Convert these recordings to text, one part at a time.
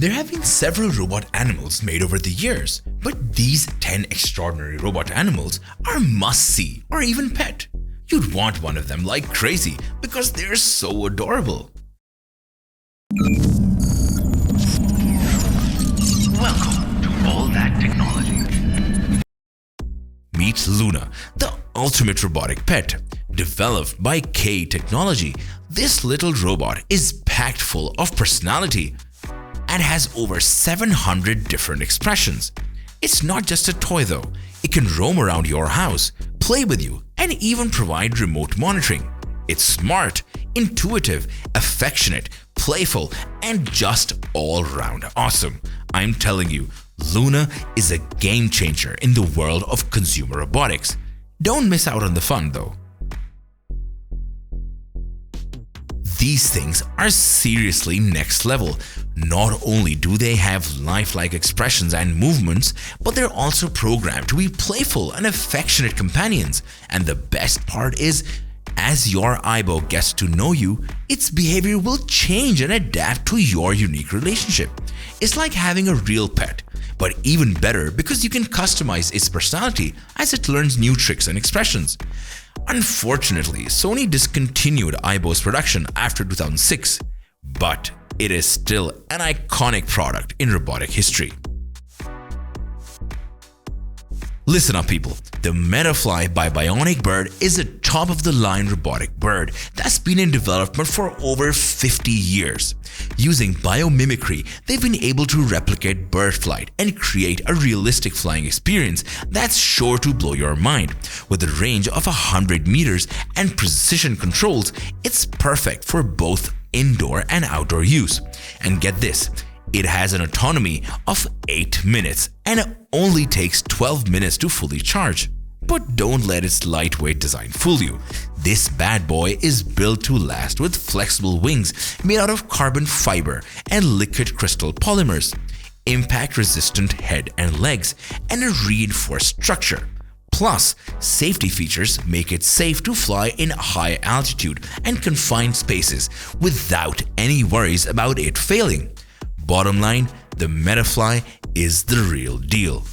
There have been several robot animals made over the years, but these 10 extraordinary robot animals are must-see or even pet. You'd want one of them like crazy because they're so adorable. Welcome to All That Technology. Meet Loona, the ultimate robotic pet. Developed by K Technology, this little robot is packed full of personality and has over 700 different expressions. It's not just a toy though. It can roam around your house, play with you, and even provide remote monitoring. It's smart, intuitive, affectionate, playful, and just all-round awesome. I'm telling you, Loona is a game changer in the world of consumer robotics. Don't miss out on the fun though. These things are seriously next level. Not only do they have lifelike expressions and movements, but they're also programmed to be playful and affectionate companions. And the best part is, as your AIBO gets to know you, its behavior will change and adapt to your unique relationship. It's like having a real pet, but even better because you can customize its personality as it learns new tricks and expressions. Unfortunately, Sony discontinued AIBO's production after 2006, but it is still an iconic product in robotic history. Listen up people, the MetaFly by Bionic Bird is a top-of-the-line robotic bird that's been in development for over 50 years. Using biomimicry, they've been able to replicate bird flight and create a realistic flying experience that's sure to blow your mind. With a range of 100 meters and precision controls, it's perfect for both indoor and outdoor use. And get this, it has an autonomy of 8 minutes and it only takes 12 minutes to fully charge. But don't let its lightweight design fool you. This bad boy is built to last with flexible wings made out of carbon fiber and liquid crystal polymers, impact-resistant head and legs, and a reinforced structure. Plus, safety features make it safe to fly in high altitude and confined spaces without any worries about it failing. Bottom line, the MetaFly is the real deal.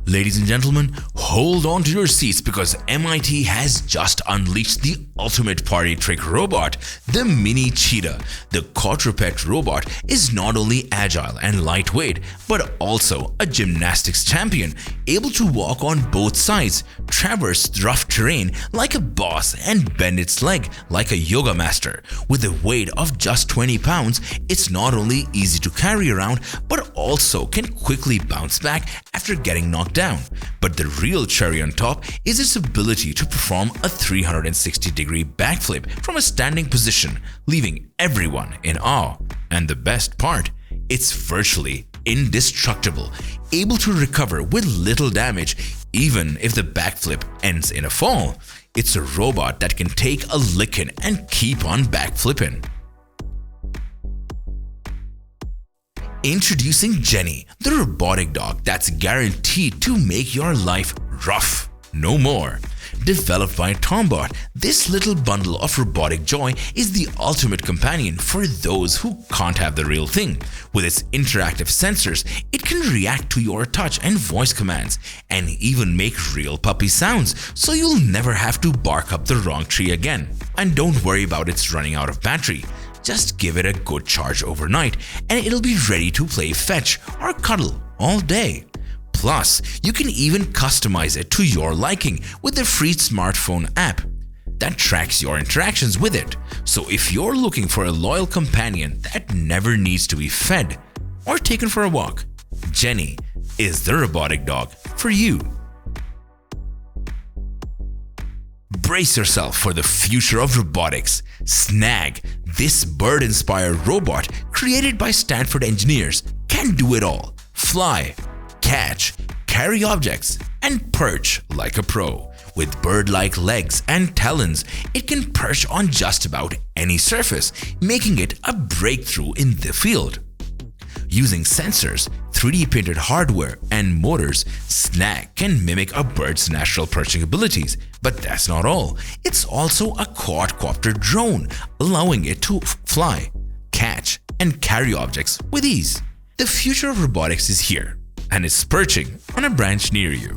Ladies and gentlemen, hold on to your seats because MIT has just unleashed the ultimate party trick robot, the Mini Cheetah. The quadruped robot is not only agile and lightweight, but also a gymnastics champion, able to walk on both sides, traverse rough terrain like a boss, and bend its leg like a yoga master. With a weight of just 20 pounds, it's not only easy to carry around, but also can quickly bounce back after getting knocked down. But the real cherry on top is its ability to perform a 360-degree backflip from a standing position, leaving everyone in awe. And the best part, it's virtually indestructible, able to recover with little damage even if the backflip ends in a fall. It's a robot that can take a licking and keep on backflipping. Introducing Jennie, the robotic dog that's guaranteed to make your life rough no more. Developed by Tombot, this little bundle of robotic joy is the ultimate companion for those who can't have the real thing. With its interactive sensors, it can react to your touch and voice commands, and even make real puppy sounds, so you'll never have to bark up the wrong tree again. And don't worry about its running out of battery. Just give it a good charge overnight and it'll be ready to play fetch or cuddle all day. Plus, you can even customize it to your liking with the free smartphone app that tracks your interactions with it. So if you're looking for a loyal companion that never needs to be fed or taken for a walk, Jennie is the robotic dog for you. Brace yourself for the future of robotics. Snag, this bird-inspired robot created by Stanford engineers, can do it all. Fly, catch, carry objects, and perch like a pro. With bird-like legs and talons, it can perch on just about any surface, making it a breakthrough in the field. Using sensors, 3D printed hardware, and motors, Snag can mimic a bird's natural perching abilities. But that's not all. It's also a quadcopter drone, allowing it to fly, catch, and carry objects with ease. The future of robotics is here, and it's perching on a branch near you.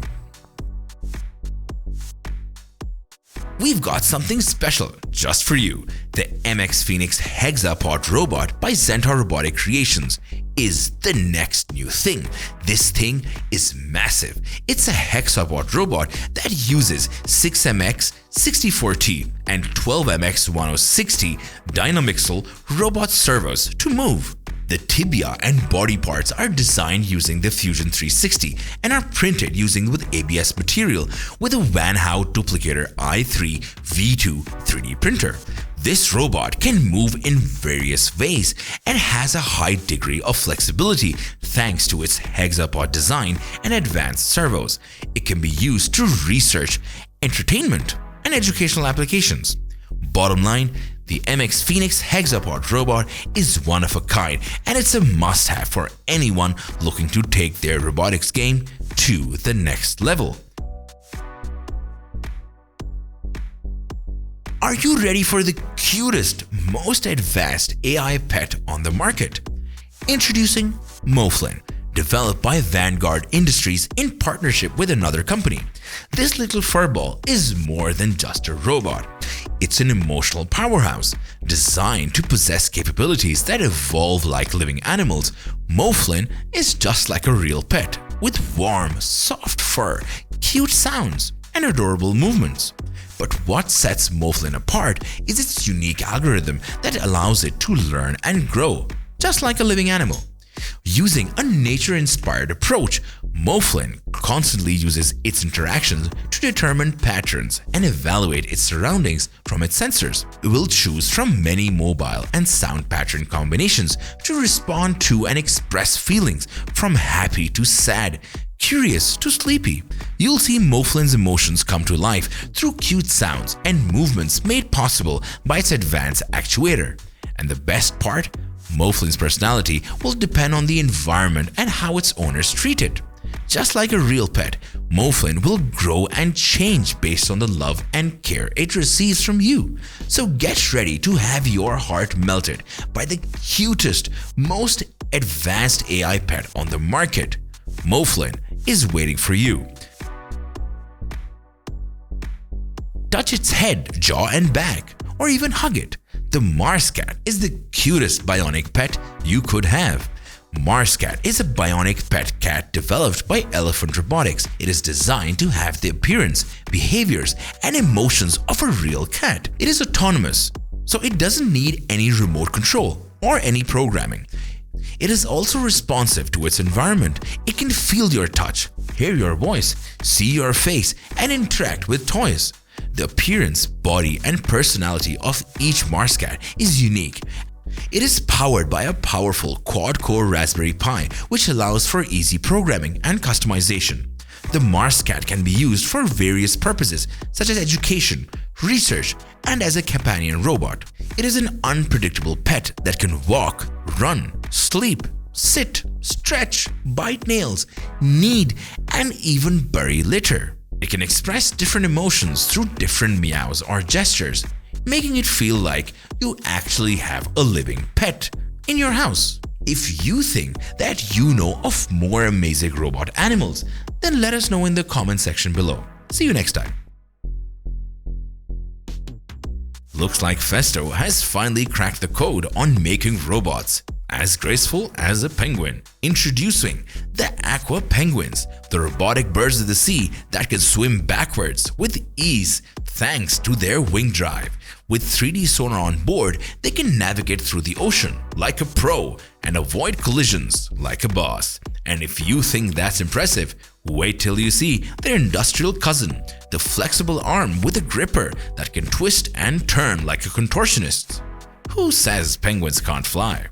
We've got something special just for you. The MXPhoneix Hexapd robot by Centaur Robotic Creations is the next new thing. This thing is massive. It's a Hexapd robot that uses 6MX 64T and 12MX 1060 Dynamixel robot servos to move. The tibia and body parts are designed using the Fusion 360 and are printed using with ABS material with a Van Hout Duplicator i3 V2 3D printer. This robot can move in various ways and has a high degree of flexibility thanks to its hexapod design and advanced servos. It can be used to research, entertainment, and educational applications. Bottom line, the MXPhoneix Hexapd robot is one of a kind, and it's a must-have for anyone looking to take their robotics game to the next level. Are you ready for the cutest, most advanced AI pet on the market? Introducing MOFLIN, developed by Vanguard Industries in partnership with another company. This little furball is more than just a robot. It's an emotional powerhouse designed to possess capabilities that evolve like living animals. MOFLIN is just like a real pet with warm, soft fur, cute sounds, and adorable movements. But what sets MOFLIN apart is its unique algorithm that allows it to learn and grow, just like a living animal. Using a nature-inspired approach, MOFLIN constantly uses its interactions to determine patterns and evaluate its surroundings from its sensors. It will choose from many mobile and sound pattern combinations to respond to and express feelings from happy to sad, curious to sleepy. You'll see MOFLIN's emotions come to life through cute sounds and movements made possible by its advanced actuator. And the best part? MOFLIN's personality will depend on the environment and how its owners treat it. Just like a real pet, MOFLIN will grow and change based on the love and care it receives from you. So get ready to have your heart melted by the cutest, most advanced AI pet on the market. MOFLIN is waiting for you. Touch its head, jaw, and back, or even hug it. The Mars Cat is the cutest bionic pet you could have. Mars Cat is a bionic pet cat developed by Elephant Robotics. It is designed to have the appearance, behaviors, and emotions of a real cat. It is autonomous, so it doesn't need any remote control or any programming. It is also responsive to its environment. It can feel your touch, hear your voice, see your face, and interact with toys. The appearance, body, and personality of each Mars Cat is unique. It is powered by a powerful quad-core Raspberry Pi, which allows for easy programming and customization. The Mars Cat can be used for various purposes such as education, research, and as a companion robot. It is an unpredictable pet that can walk, run, sleep, sit, stretch, bite nails, knead, and even bury litter. It can express different emotions through different meows or gestures, making it feel like you actually have a living pet in your house. If you think that you know of more amazing robot animals, then let us know in the comment section below. See you next time. Looks like Festo has finally cracked the code on making robots as graceful as a penguin. Introducing the AquaPenguins, the robotic birds of the sea that can swim backwards with ease thanks to their wing drive. With 3D sonar on board, they can navigate through the ocean like a pro and avoid collisions like a boss. And if you think that's impressive, wait till you see their industrial cousin, the flexible arm with a gripper that can twist and turn like a contortionist. Who says penguins can't fly?